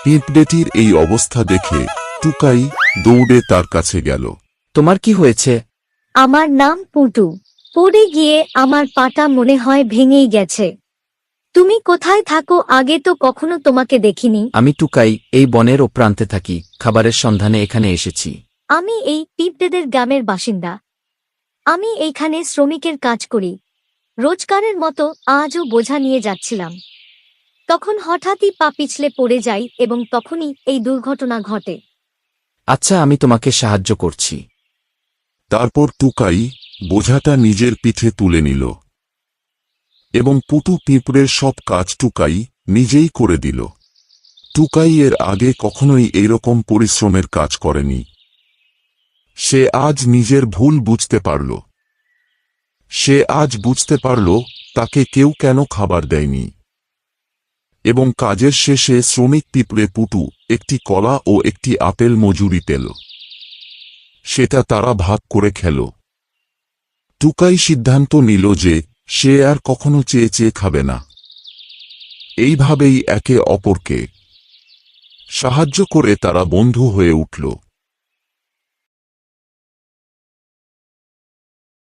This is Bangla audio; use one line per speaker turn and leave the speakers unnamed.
পিঁপড়েটির এই অবস্থা দেখে টুকাই দৌড়ে তার কাছে গেল।
তোমার কি হয়েছে?
আমার নাম পুটু। পড়ে গিয়ে আমার পাটা মনে হয় ভেঙেই গেছে। তুমি কোথায় থাকো? আগে তো কখনো তোমাকে দেখিনি।
আমি টুকাই, এই বনের ও প্রান্তে থাকি, খাবারের সন্ধানে এখানে এসেছি।
আমি এই পিঁপড়েদের গ্রামের বাসিন্দা। আমি এইখানে শ্রমিকের কাজ করি। রোজগারের মতো আজও বোঝা নিয়ে যাচ্ছিলাম, তখন হঠাৎই পা পিছলে পড়ে যাই এবং তখনই এই দুর্ঘটনা ঘটে।
আচ্ছা, আমি তোমাকে সাহায্য করছি।
তারপর টুকাই বোঝাটা নিজের পিঠে তুলে নিল এবং পুটু পিঁপড়ের সব কাজ টুকাই নিজেই করে দিল। টুকাই এর আগে কখনোই এইরকম পরিশ্রমের কাজ করেনি। সে আজ নিজের ভুল বুঝতে পারল। সে আজ বুঝতে পারল তাকে কেউ কেন খাবার দেয়নি। এবং কাজের শেষে শ্রমিক পিঁপড়ে পুটু একটি কলা ও একটি আপেল মজুরি পেল। সেটা তারা ভাগ করে খেল। টুকাই সিদ্ধান্ত নিল যে সে আর কখনো চেয়ে চেয়ে খাবে না। এইভাবেই একে অপরকে সাহায্য করে তারা বন্ধু হয়ে উঠল।